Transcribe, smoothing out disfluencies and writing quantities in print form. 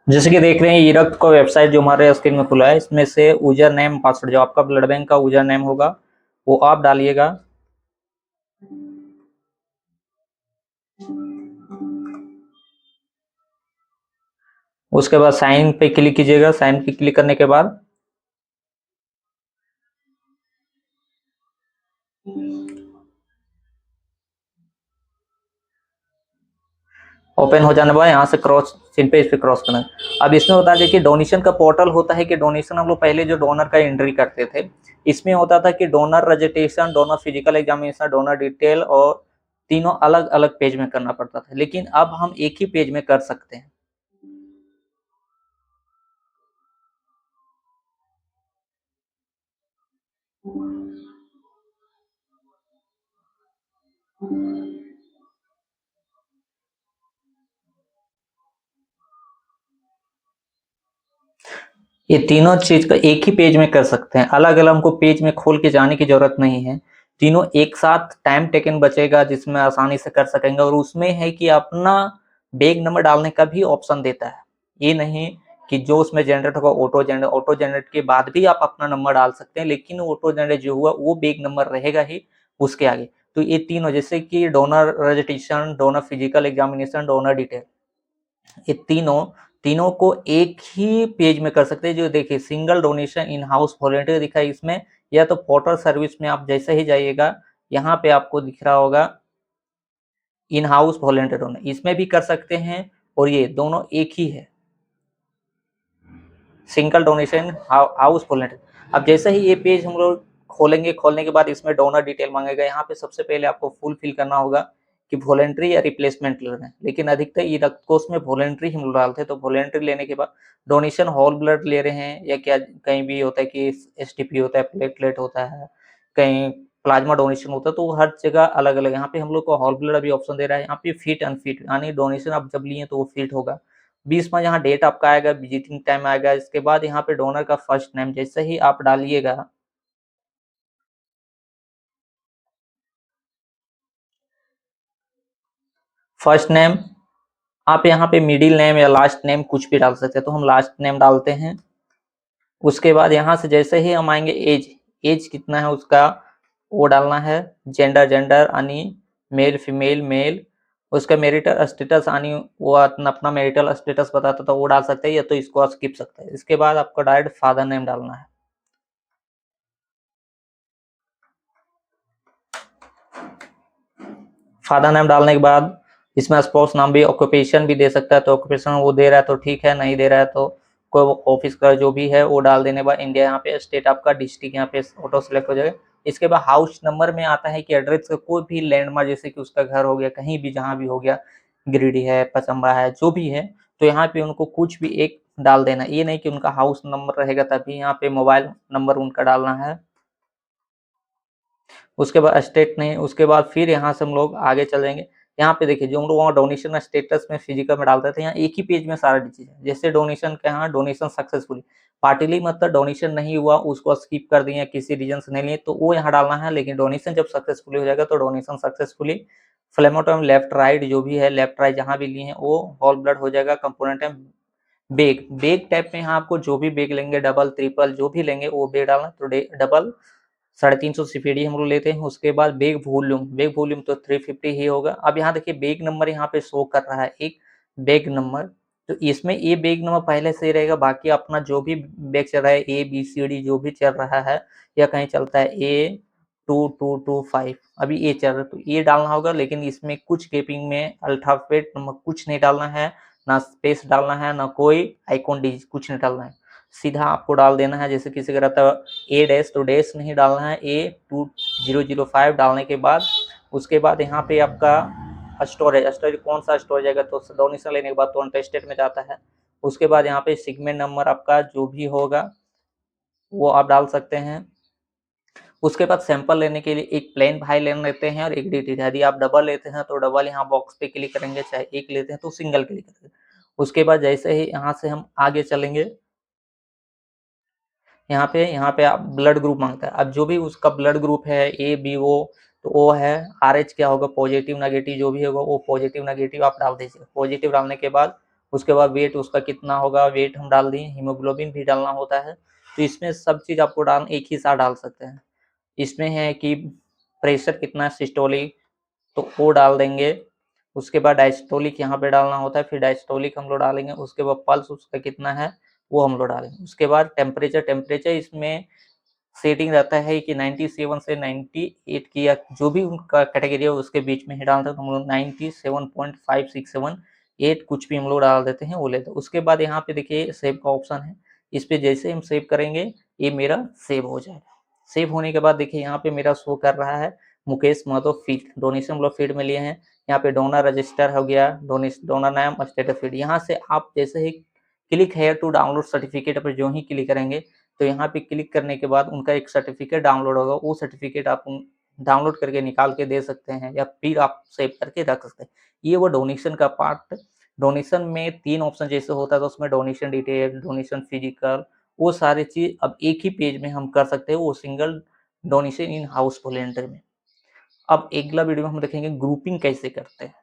जैसे कि देख रहे हैं ये रक्त का वेबसाइट जो हमारे स्क्रीन में खुला है, इसमें से यूजर नेम पासवर्ड जो आपका ब्लड बैंक का यूजर नेम होगा वो आप डालिएगा। उसके बाद साइन पे क्लिक कीजिएगा। साइन पे क्लिक करने के बाद ओपन हो जाने के बाद यहाँ से क्रॉस चिन्ह पे इस पे क्रॉस करना है। अब इसमें होता है कि डोनेशन का पोर्टल होता है कि डोनेशन हम लोग पहले जो डोनर का एंट्री करते थे, इसमें होता था कि donor registration, donor physical examination, donor detail और तीनों अलग अलग पेज में करना पड़ता था, लेकिन अब हम एक ही पेज में कर सकते हैं। ये तीनों चीज का एक ही पेज में कर सकते हैं, अलग अलग हमको पेज में खोल के जाने की जरूरत नहीं है। तीनों एक साथ टाइम टेकन बचेगा जिसमें आसानी से कर सकेंगे। और उसमें है कि अपना बैग नंबर डालने का भी ऑप्शन देता है। ये नहीं कि जो उसमें जनरेट होगा ऑटो जनरेट के बाद भी आप अपना नंबर डाल सकते हैं, लेकिन ऑटो जनरेट जो हुआ वो बैग नंबर रहेगा ही उसके आगे। तो ये तीनों जैसे कि donor registration, donor physical examination, donor detail, ये तीनों तीनों को एक ही पेज में कर सकते हैं। जो देखिए single donation in house volunteer दिखा है इसमें, या तो पोर्टल सर्विस में आप जैसे ही जाइएगा यहाँ पे आपको दिख रहा होगा इन हाउस वॉलेंटियर डोनेशन, इसमें भी कर सकते हैं। और ये दोनों एक ही है, सिंगल डोनेशन हाउस वॉलेंटियर। अब जैसे ही ये पेज हम लोग खोलेंगे, खोलने के बाद इसमें डोनर डिटेल मांगेगा। यहाँ पे सबसे पहले आपको फुल फिल करना होगा कि वॉलेंट्री या रिप्लेसमेंट लेना है, लेकिन अधिकतर ये रक्त कोष में वॉलेंट्री हम लोग डालते हैं। तो वॉलेंट्री लेने के बाद डोनेशन होल ब्लड ले रहे हैं या क्या, कहीं भी होता है कि एसटीपी होता है, प्लेटलेट होता है, कहीं प्लाज्मा डोनेशन होता है, तो हर जगह अलग अलग। यहाँ पे हम लोग को होल ब्लड अभी ऑप्शन दे रहा है। यहाँ पे फिट अनफिट यानी डोनेशन आप जब लिए तो वो फिट होगा। 20 में यहाँ डेट आपका आएगा, विजिटिंग टाइम आएगा। इसके बाद यहाँ पे डोनर का फर्स्ट नेम जैसे ही आप डालिएगा, फर्स्ट नेम आप यहाँ पे मिडिल नेम या लास्ट नेम कुछ भी डाल सकते हैं, तो हम लास्ट नेम डालते हैं। उसके बाद यहाँ से जैसे ही हम आएंगे एज, एज कितना है उसका वो डालना है। जेंडर, जेंडर यानी मेल फीमेल मेल। उसका मैरिटल स्टेटस यानी वो अपना मैरिटल स्टेटस बताता था वो डाल सकते हैं, या तो इसको स्किप सकते हैं। इसके बाद आपको डायरेक्ट फादर नेम डालना है। फादर नेम डालने के बाद इसमें स्पाउस नाम भी, ऑक्यूपेशन भी दे सकता है, तो ऑक्यूपेशन वो दे रहा है तो ठीक है, नहीं दे रहा है तो कोई ऑफिस का जो भी है वो डाल देने के बाद इंडिया, यहाँ पे स्टेट आपका डिस्ट्रिक्ट यहाँ पे ऑटो सेलेक्ट हो जाएगा। इसके बाद हाउस नंबर में आता है कि एड्रेस का कोई भी लैंडमार्क, जैसे कि उसका घर हो गया, कहीं भी जहाँ भी हो गया, गिरिडीह है, पचम्बा है, जो भी है, तो यहाँ पे उनको कुछ भी एक डाल देना। ये नहीं कि उनका हाउस नंबर रहेगा तभी, यहाँ पे मोबाइल नंबर उनका डालना है। उसके बाद स्टेट नहीं, उसके बाद फिर यहाँ से हम लोग आगे चलेंगे। यहाँ पे देखिए जो हम लोग वहाँ डोनेशन स्टेटस में फिजिकल में डालते थे, यहाँ एक ही पेज में सारा चीज है। जैसे डोनेशन के यहाँ डोनेशन सक्सेसफुली, पार्टिली मतलब डोनेशन नहीं हुआ उसको स्किप कर दिए, किसी रीजन से नहीं लिए, तो वो यहाँ डालना है। लेकिन डोनेशन जब सक्सेसफुली हो जाएगा तो डोनेशन सक्सेसफुली फ्लेमोटम लेफ्ट राइट जो भी है, लेफ्ट राइट जहाँ भी लिए हैं वो होल ब्लड हो जाएगा। कंपोनेंट है बेग, बेग टाइप में यहाँ आपको जो भी बेग लेंगे, डबल ट्रिपल जो भी लेंगे वो बेग डालना। तो डबल 350 सीपीडी हम लोग लेते हैं। उसके बाद बेग वॉल्यूम, बेग वॉल्यूम तो 350 ही होगा। अब यहाँ देखिए बेग नंबर यहाँ पे शो कर रहा है एक बेग नंबर, तो इसमें ये बेग नंबर पहले से ही रहेगा। बाकी अपना जो भी बेग चल रहा है ए बी सी डी जो भी चल रहा है, या कहीं चलता है A2225, अभी ये चल रहा है तो ये डालना होगा। लेकिन इसमें कुछ गेपिंग में अल्फाबेट नंबर कुछ नहीं डालना है, ना स्पेस डालना है, ना कोई आइकॉन डिजिट कुछ नहीं डालना है, सीधा आपको डाल देना है। जैसे किसी का रहता है ए डैश तो डैश नहीं डालना है, A2005 डालने के बाद उसके बाद यहाँ पे आपका स्टोरेज, स्टोरेज कौन सा स्टोरेज आएगा तो डोनेशन लेने के बाद तो स्टेट में जाता है। उसके बाद यहाँ पे सेगमेंट नंबर आपका जो भी होगा वो आप डाल सकते हैं। उसके बाद सैंपल लेने के लिए एक प्लेन भाई लेन लेते हैं और एक डी टी। यदि आप डबल लेते हैं तो डबल यहाँ बॉक्स पे क्लिक करेंगे, चाहे एक लेते हैं तो सिंगल क्लिक करेंगे। उसके बाद जैसे ही यहाँ से हम आगे चलेंगे, यहाँ पे आप ब्लड ग्रुप मांगता है। अब जो भी उसका ब्लड ग्रुप है ए बी ओ, तो वो है आर एच क्या होगा, पॉजिटिव नेगेटिव जो भी होगा वो पॉजिटिव नेगेटिव आप डाल दीजिए। पॉजिटिव डालने के बाद उसके बाद वेट उसका कितना होगा, वेट हम डाल दिए, हीमोग्लोबिन भी डालना होता है। तो इसमें सब चीज़ आपको एक ही साथ डाल सकते हैं। इसमें है कि प्रेशर कितना है सिस्टोलिक, तो वो डाल देंगे। उसके बाद डायस्टोलिक यहाँ पे डालना होता है, फिर डायस्टोलिक हम लोग डालेंगे। उसके बाद पल्स उसका कितना है वो हम लोग डालेंगे। उसके बाद टेम्परेचर इसमें सेटिंग रहता है कि 97 से 98 की, या जो भी उनका कैटेगरी है उसके बीच में ही डालते हैं। तो हम लोग 97.567 8 कुछ भी हम लोग डाल देते हैं, वो लेते हैं। उसके बाद यहाँ पे देखिए सेव का ऑप्शन है, इस पे जैसे हम सेव करेंगे ये मेरा सेव हो जाएगा। सेव होने के बाद देखिए यहाँ पे मेरा शो कर रहा है मुकेश महतो फीड, डोनेशन हम लोग फीड में लिए हैं। यहाँ पे डोनर रजिस्टर हो गया, डोनर नाम, स्टेटस फीड। यहाँ से आप जैसे ही क्लिक है टू डाउनलोड सर्टिफिकेट पर जो ही क्लिक करेंगे, तो यहाँ पे क्लिक करने के बाद उनका एक सर्टिफिकेट डाउनलोड होगा, वो सर्टिफिकेट आप डाउनलोड करके निकाल के दे सकते हैं, या फिर आप सेव करके रख सकते हैं। ये वो डोनेशन का पार्ट। डोनेशन में 3 ऑप्शन जैसे होता है, तो उसमें डोनेशन डिटेल, डोनेशन फिजिकल, वो सारी चीज अब एक ही पेज में हम कर सकते हैं, वो single donation in house volunteer में। अब अगला वीडियो में हम देखेंगे ग्रुपिंग कैसे करते हैं।